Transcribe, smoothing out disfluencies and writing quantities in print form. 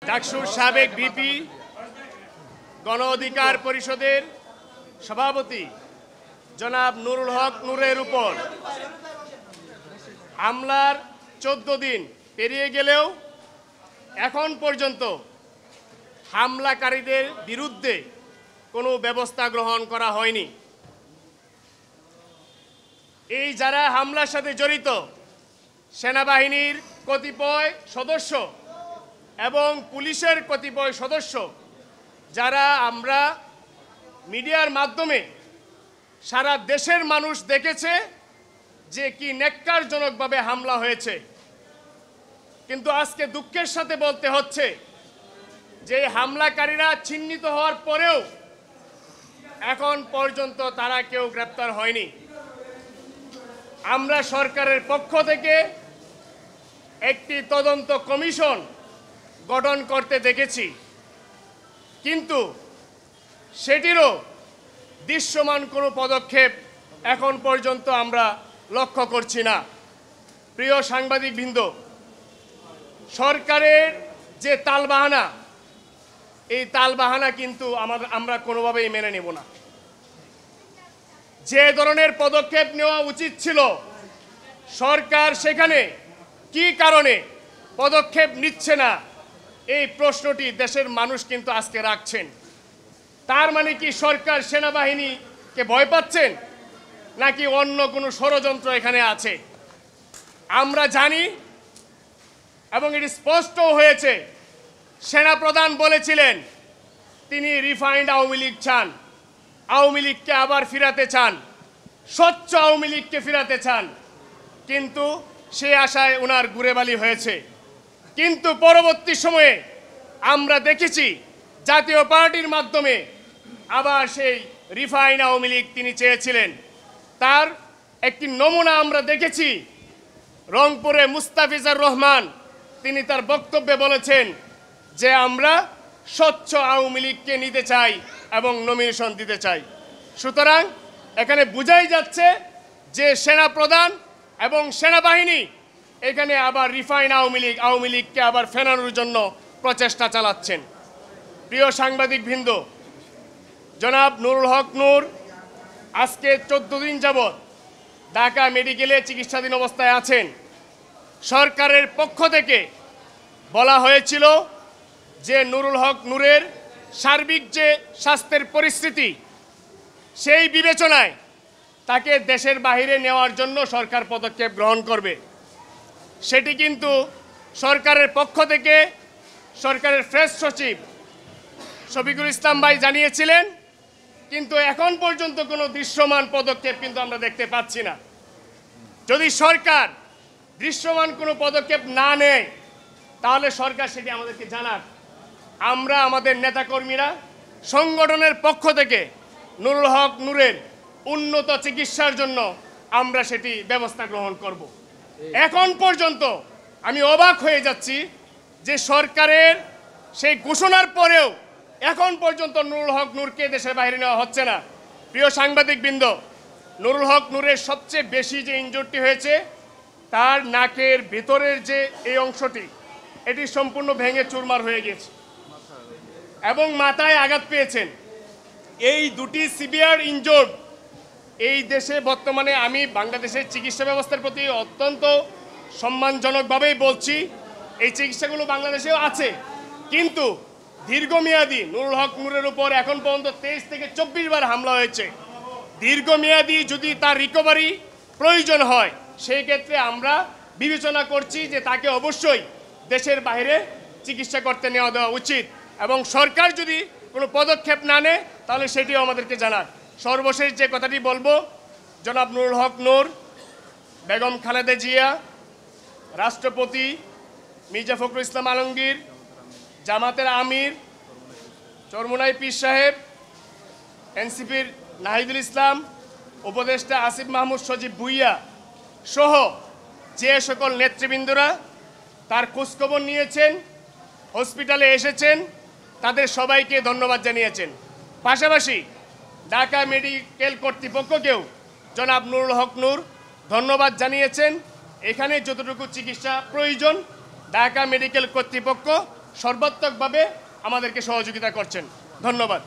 ডাকসুর সাবেক ভিপি গণ অধিকার পরিষদের সভাপতি জনাব নুরুল হক নূরের উপর হামলার 14 দিন পেরিয়ে গেলেও এখন পর্যন্ত হামলাকারীদের বিরুদ্ধে কোনো ব্যবস্থা গ্রহণ করা হয়নি। এই যারা হামলার সাথে জড়িত সেনাবাহিনীর কতিপয় সদস্য এবং পুলিশের কতিপয় সদস্য, যারা আমরা মিডিয়ার মাধ্যমে সারা দেশের মানুষ দেখেছে যে কি ন্যাক্কারজনকভাবে হামলা হয়েছে, কিন্তু আজকে দুঃখের সাথে বলতে হচ্ছে যে হামলাকারীরা চিহ্নিত হওয়ার পরেও এখন পর্যন্ত তারা কেউ গ্রেপ্তার হয়নি। আমরা সরকারের পক্ষ থেকে একটি তদন্ত কমিশন গঠন করতে দেখেছি, কিন্তু সেটিরও দৃশ্যমান কোনো পদক্ষেপ এখন পর্যন্ত আমরা লক্ষ্য করছি না। প্রিয় সাংবাদিকবৃন্দ, সরকারের যে তালবাহানা, এই তালবাহানা কিন্তু আমরা কোনোভাবেই মেনে নেব না। যে ধরনের পদক্ষেপ নেওয়া উচিত ছিল সরকার সেখানে কি কারণে পদক্ষেপ নিচ্ছে না, এই প্রশ্নটি দেশের মানুষ কিন্তু আজকে রাখছেন। তার মানে কি সরকার সেনাবাহিনীকে ভয় পাচ্ছেন, নাকি অন্য কোনো ষড়যন্ত্র এখানে আছে? আমরা জানি এবং এটি স্পষ্ট হয়েছে, সেনাপ্রধান বলেছিলেন তিনি রিফাইন্ড আওয়ামী লীগ চান, আওয়ামী লীগকে আবার ফিরাতে চান, স্বচ্ছ আওয়ামী লীগকে ফিরাতে চান, কিন্তু সে আশায় ওনার গুড়েবালি হয়েছে। কিন্তু পরবর্তী সময়ে আমরা দেখেছি জাতীয় পার্টির মাধ্যমে আবার সেই রিফাইন্ড আওয়ামী লীগ তিনি চেয়েছিলেন। তার একটি নমুনা আমরা দেখেছি, রংপুরে মুস্তাফিজুর রহমান তিনি তার বক্তব্যে বলেছেন যে আমরা স্বচ্ছ আওয়ামী লীগকে নিতে চাই এবং নমিনেশন দিতে চাই। সুতরাং এখানে বোঝাই যাচ্ছে যে সেনাপ্রধান এবং সেনাবাহিনী এখানে আবার রিফাইন আওয়ামী লীগকে আবার ফেরানোর জন্য প্রচেষ্টা চালাচ্ছেন। প্রিয় সাংবাদিকবৃন্দ, জনাব নুরুল হক নূর আজকে 14 দিন যাবৎ ঢাকা মেডিকেলে চিকিৎসাধীন অবস্থায় আছেন। সরকারের পক্ষ থেকে বলা হয়েছিল যে নুরুল হক নূরের সার্বিক যে স্বাস্থ্যের পরিস্থিতি, সেই বিবেচনায় তাকে দেশের বাইরে নেওয়ার জন্য সরকার পদক্ষেপ গ্রহণ করবে। সেটি কিন্তু সরকারের পক্ষ থেকে সরকারের প্রেস সচিব শফিকুল ইসলাম ভাই জানিয়েছিলেন, কিন্তু এখন পর্যন্ত কোনো দৃশ্যমান পদক্ষেপ কিন্তু আমরা দেখতে পাচ্ছি না। যদি সরকার দৃশ্যমান কোনো পদক্ষেপ না নেয় তাহলে সরকার সেটি আমাদেরকে জানাক। আমরা আমাদের নেতাকর্মীরা সংগঠনের পক্ষ থেকে নুরুল হক নূরের উন্নত চিকিৎসার জন্য আমরা সেটি ব্যবস্থা গ্রহণ করব। এখন পর্যন্ত আমি অবাক হয়ে যাচ্ছি যে সরকারের সেই ঘোষণার পরেও এখন পর্যন্ত নুরুল হক নূরকে দেশের বাইরে নেওয়া হচ্ছে না। প্রিয় সাংবাদিকবৃন্দ, নুরুল হক নূরের সবচেয়ে বেশি যে ইনজুরিটি হয়েছে তার নাকের ভেতরের যে এই অংশটি, এটি সম্পূর্ণ ভেঙে চুরমার হয়ে গেছে এবং মাথায় আঘাত পেয়েছেন। এই দুটি সিভিয়ার ইনজোর্ড এই দেশে বর্তমানে, আমি বাংলাদেশের চিকিৎসা ব্যবস্থার প্রতি অত্যন্ত সম্মানজনকভাবেই বলছি, এই চিকিৎসাগুলো বাংলাদেশেও আছে, কিন্তু দীর্ঘমেয়াদী নুরুল হক নূরের উপর এখন পর্যন্ত 23 থেকে 24 বার হামলা হয়েছে। দীর্ঘমেয়াদী যদি তার রিকভারি প্রয়োজন হয় সেই ক্ষেত্রে আমরা বিবেচনা করছি যে তাকে অবশ্যই দেশের বাইরে চিকিৎসা করতে নেওয়া দেওয়া উচিত, এবং সরকার যদি কোনো পদক্ষেপ না নেয় তাহলে সেটিও আমাদেরকে জানাক। সর্বশেষ যে কথাটি বলবো, জনাব নুরুল হক নূর, বেগম খালেদা জিয়া, রাষ্ট্রপতি মির্জা ফখরুল ইসলাম আলমগীর, জামাতের আমির চরমোনাই পীর সাহেব, এনসিপির নাহিদুল ইসলাম, উপদেষ্টা আসিফ মাহমুদ সজীব ভুইয়া সহ যে সকল নেতৃবৃন্দরা তার খোঁজখবর নিয়েছেন, হসপিটালে এসেছেন, তাদের সবাইকে ধন্যবাদ জানিয়েছেন। পাশাপাশি ঢাকা মেডিকেল কর্তৃপক্ষকেও জনাব নুরুল হক নূর ধন্যবাদ জানিয়েছেন। এখানে যতটুকু চিকিৎসা প্রয়োজন ঢাকা মেডিকেল কর্তৃপক্ষ সর্বাত্মকভাবে আমাদেরকে সহযোগিতা করছেন। ধন্যবাদ।